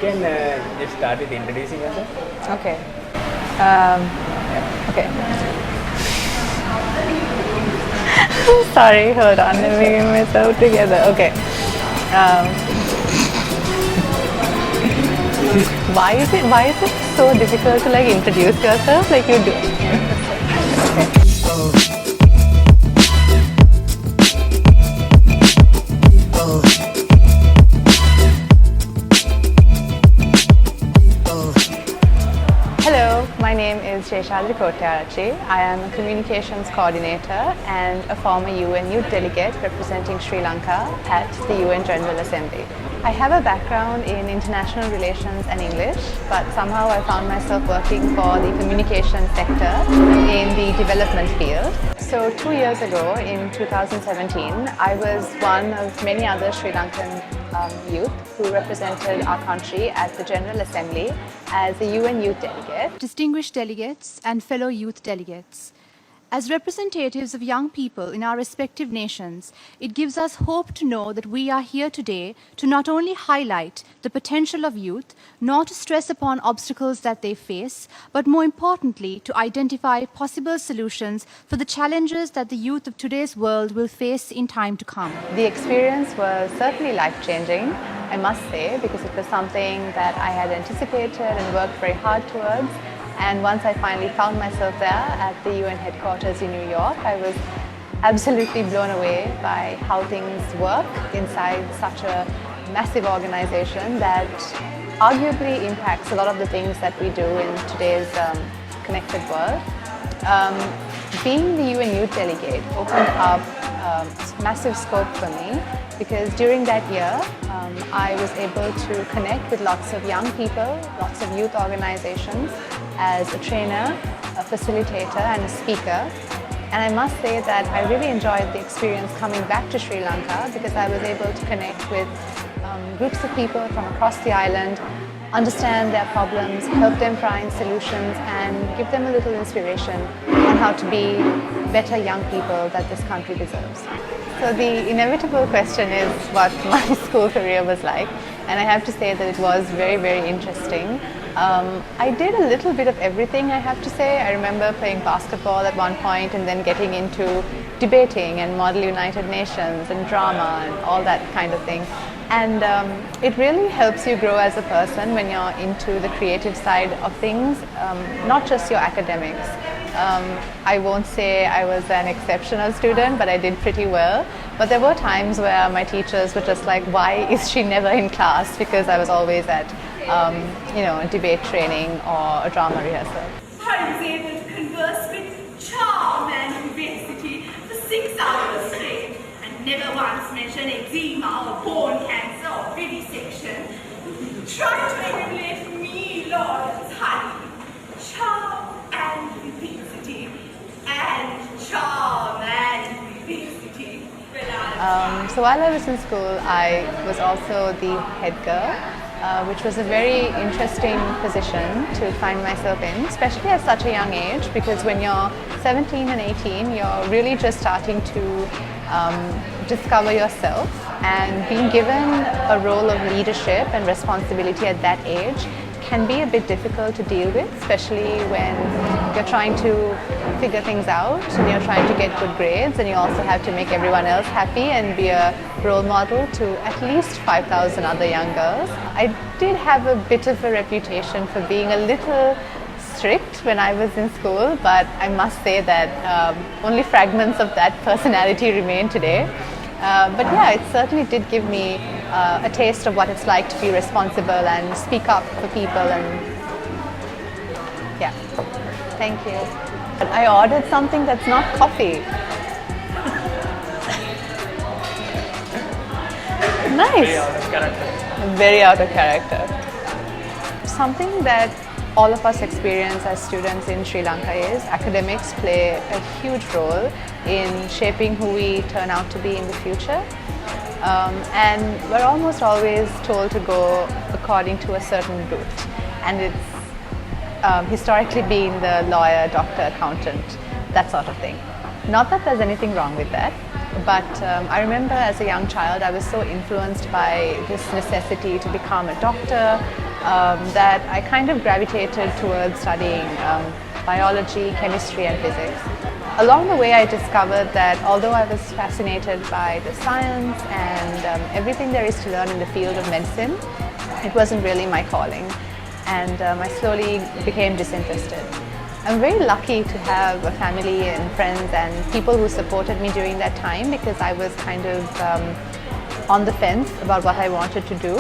can just start with introducing yourself. Okay. Okay. Sorry, hold on. Let me get myself together. Okay. Why is it so difficult to like introduce yourself like you do? Hello, my name is Sheshadri Kottearachchi. I am a communications coordinator and a former UN Youth Delegate representing Sri Lanka at the UN General Assembly. I have a background in international relations and English, but somehow I found myself working for the communication sector in the development field. So 2 years ago, in 2017, I was one of many other Sri Lankan youth who represented our country at the General Assembly as a UN Youth Delegate. Distinguished delegates and fellow youth delegates, as representatives of young people in our respective nations, it gives us hope to know that we are here today to not only highlight the potential of youth, nor to stress upon obstacles that they face, but more importantly, to identify possible solutions for the challenges that the youth of today's world will face in time to come. The experience was certainly life-changing, I must say, because it was something that I had anticipated and worked very hard towards. And once I finally found myself there at the UN headquarters in New York, I was absolutely blown away by how things work inside such a massive organization that arguably impacts a lot of the things that we do in today's connected world. Being the UN Youth Delegate opened up massive scope for me because during that year I was able to connect with lots of young people, lots of youth organizations as a trainer, a facilitator and a speaker. And I must say that I really enjoyed the experience coming back to Sri Lanka because I was able to connect with groups of people from across the island, understand their problems, help them find solutions and give them a little inspiration on how to be better young people that this country deserves. So the inevitable question is what my school career was like, and I have to say that it was very, very interesting. I did a little bit of everything, I have to say. I remember playing basketball at one point and then getting into debating and Model United Nations and drama and all that kind of thing. And it really helps you grow as a person when you're into the creative side of things, not just your academics. I won't say I was an exceptional student, but I did pretty well. But there were times where my teachers were just like, why is she never in class? Because I was always at a debate training or a drama rehearsal. I was able to converse with charm and vivacity for 6 hours straight, and never once mention eczema or bone cancer or vivisection. Try to emulate me, Lawrence Honey. Charm and vivacity, and charm and vivacity. So while I was in school, I was also the head girl. Which was a very interesting position to find myself in, especially at such a young age, because when you're 17 and 18, you're really just starting to discover yourself, and being given a role of leadership and responsibility at that age can be a bit difficult to deal with, especially when you're trying to figure things out and you're trying to get good grades, and you also have to make everyone else happy and be a role model to at least 5,000 other young girls. I did have a bit of a reputation for being a little strict when I was in school, but I must say that only fragments of that personality remain today. But yeah, it certainly did give me a taste of what it's like to be responsible and speak up for people, and yeah, thank you. I ordered something that's not coffee. Nice. Very out of character. Very out of character. Something that all of us experience as students in Sri Lanka is academics play a huge role in shaping who we turn out to be in the future. And we're almost always told to go according to a certain route. And it's historically been the lawyer, doctor, accountant, that sort of thing. Not that there's anything wrong with that, but I remember as a young child I was so influenced by this necessity to become a doctor, that I kind of gravitated towards studying biology, chemistry and physics. Along the way I discovered that although I was fascinated by the science and everything there is to learn in the field of medicine, it wasn't really my calling, and I slowly became disinterested. I'm very lucky to have a family and friends and people who supported me during that time, because I was kind of on the fence about what I wanted to do.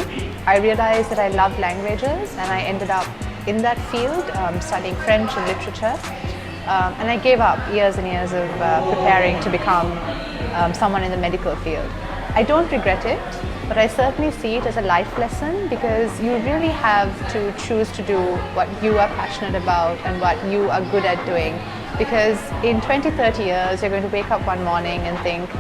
I realized that I loved languages and I ended up in that field studying French and literature. And I gave up years and years of preparing to become someone in the medical field. I don't regret it, but I certainly see it as a life lesson, because you really have to choose to do what you are passionate about and what you are good at doing. Because in 20, 30 years, you're going to wake up one morning and think,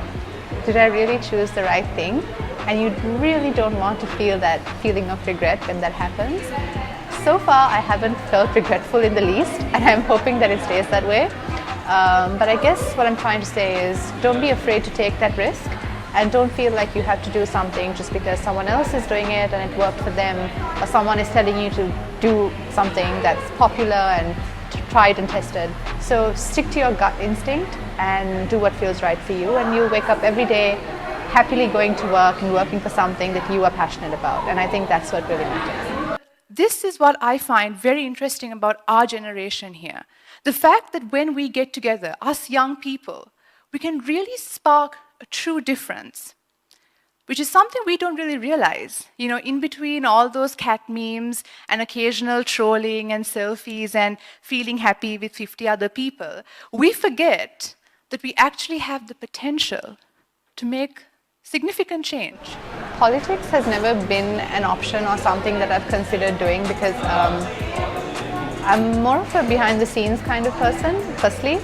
did I really choose the right thing? And you really don't want to feel that feeling of regret when that happens. So far, I haven't felt regretful in the least, and I'm hoping that it stays that way. But I guess what I'm trying to say is, don't be afraid to take that risk, and don't feel like you have to do something just because someone else is doing it and it worked for them, or someone is telling you to do something that's popular and tried and tested. So stick to your gut instinct and do what feels right for you, and you'll wake up every day happily going to work and working for something that you are passionate about. And I think that's what really matters. This is what I find very interesting about our generation here. The fact that when we get together, us young people, we can really spark a true difference, which is something we don't really realize. You know, in between all those cat memes and occasional trolling and selfies and feeling happy with 50 other people, we forget that we actually have the potential to make significant change. Politics has never been an option or something that I've considered doing, because I'm more of a behind the scenes kind of person, firstly.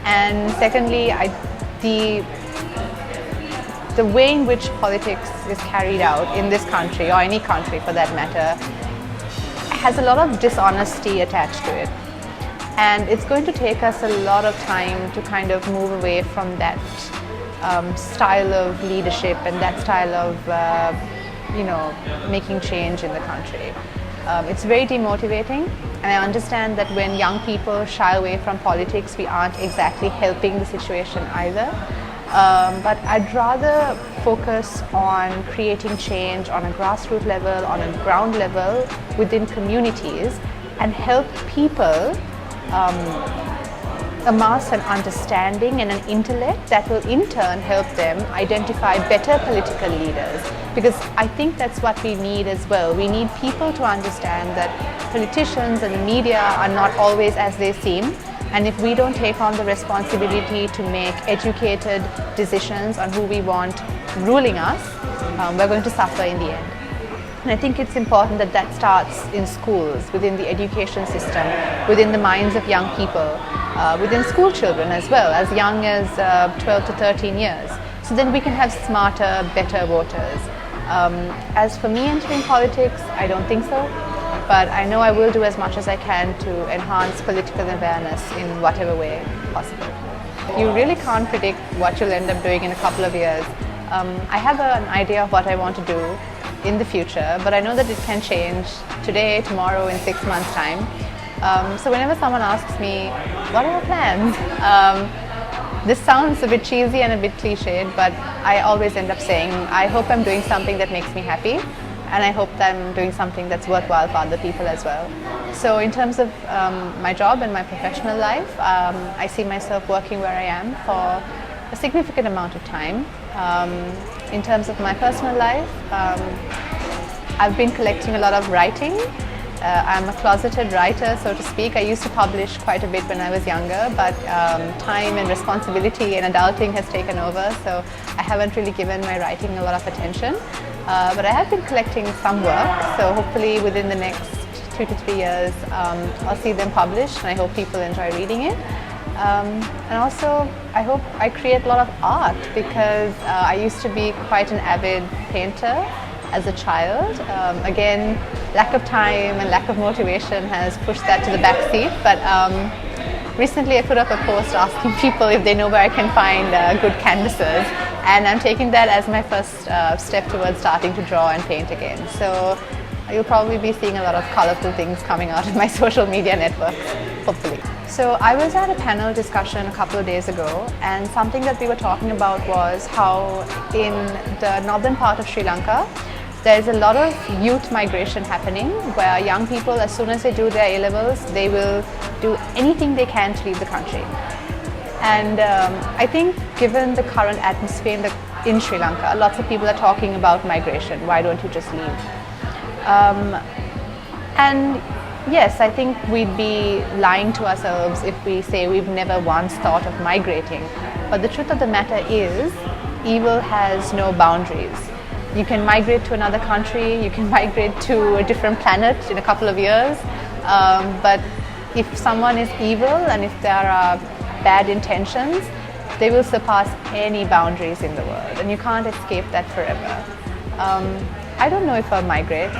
And secondly, the way in which politics is carried out in this country, or any country for that matter, has a lot of dishonesty attached to it. And it's going to take us a lot of time to kind of move away from that style of leadership and that style of making change in the country. It's very demotivating, and I understand that when young people shy away from politics, we aren't exactly helping the situation either. But I'd rather focus on creating change on a grassroots level, on a ground level, within communities, and help people amass an understanding and an intellect that will in turn help them identify better political leaders. Because I think that's what we need as well. We need people to understand that politicians and the media are not always as they seem. And if we don't take on the responsibility to make educated decisions on who we want ruling us, we're going to suffer in the end. And I think it's important that that starts in schools, within the education system, within the minds of young people, within school children as well, as young as 12 to 13 years. So then we can have smarter, better voters. As for me entering politics, I don't think so. But I know I will do as much as I can to enhance political awareness in whatever way possible. You really can't predict what you'll end up doing in a couple of years. I have an idea of what I want to do in the future, but I know that it can change today, tomorrow, in 6 months' time. So whenever someone asks me, what are your plans? This sounds a bit cheesy and a bit cliched, but I always end up saying, I hope I'm doing something that makes me happy. And I hope that I'm doing something that's worthwhile for other people as well. So in terms of my job and my professional life, I see myself working where I am for a significant amount of time. In terms of my personal life, I've been collecting a lot of writing. I'm a closeted writer, so to speak. I used to publish quite a bit when I was younger, but time and responsibility and adulting has taken over, so I haven't really given my writing a lot of attention. But I have been collecting some work, so hopefully within the next 2 to 3 years I'll see them published, and I hope people enjoy reading it. And also I hope I create a lot of art, because I used to be quite an avid painter as a child. Again, lack of time and lack of motivation has pushed that to the back seat, but recently I put up a post asking people if they know where I can find good canvases, and I'm taking that as my first step towards starting to draw and paint again. So you'll probably be seeing a lot of colorful things coming out of my social media networks, hopefully. So I was at a panel discussion a couple of days ago, and something that we were talking about was how in the northern part of Sri Lanka, there's a lot of youth migration happening where young people, as soon as they do their A-levels, they will do anything they can to leave the country. And I think given the current atmosphere in Sri Lanka, lots of people are talking about migration. Why don't you just leave? And yes, I think we'd be lying to ourselves if we say we've never once thought of migrating. But the truth of the matter is, evil has no boundaries. You can migrate to another country, you can migrate to a different planet in a couple of years, but if someone is evil and if there are bad intentions, they will surpass any boundaries in the world, and you can't escape that forever. I don't know if I'll migrate.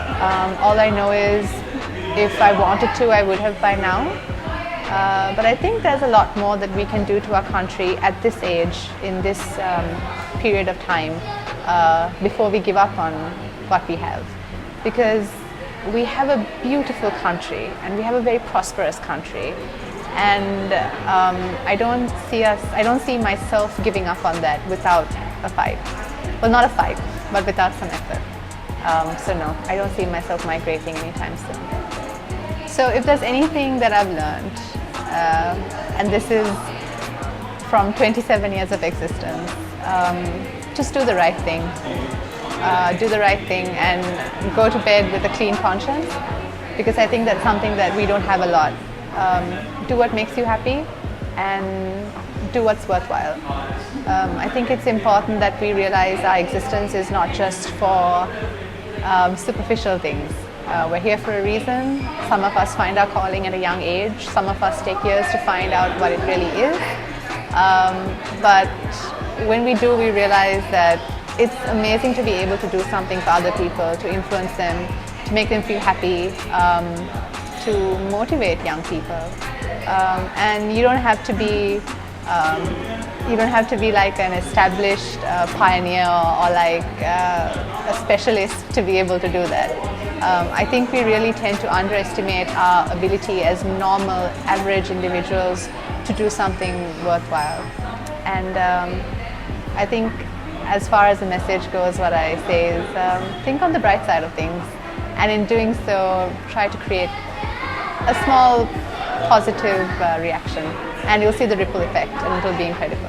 All I know is if I wanted to, I would have by now. But I think there's a lot more that we can do to our country at this age, in this period of time, before we give up on what we have. Because we have a beautiful country and we have a very prosperous country. And I don't see myself giving up on that without a fight. Well, not a fight, but without some effort. So no, I don't see myself migrating anytime soon. So if there's anything that I've learned, and this is from 27 years of existence, just do the right thing. Do the right thing and go to bed with a clean conscience, because I think that's something that we don't have a lot. Do what makes you happy and do what's worthwhile. I think it's important that we realize our existence is not just for superficial things. We're here for a reason. Some of us find our calling at a young age. Some of us take years to find out what it really is. But when we do, we realize that it's amazing to be able to do something for other people, to influence them, to make them feel happy, to motivate young people. And you don't have to be like an established pioneer or like a specialist to be able to do that. I think we really tend to underestimate our ability as normal, average individuals to do something worthwhile. And I think as far as the message goes, what I say is think on the bright side of things, and in doing so, try to create a small positive reaction, and you'll see the ripple effect, and it'll be incredible.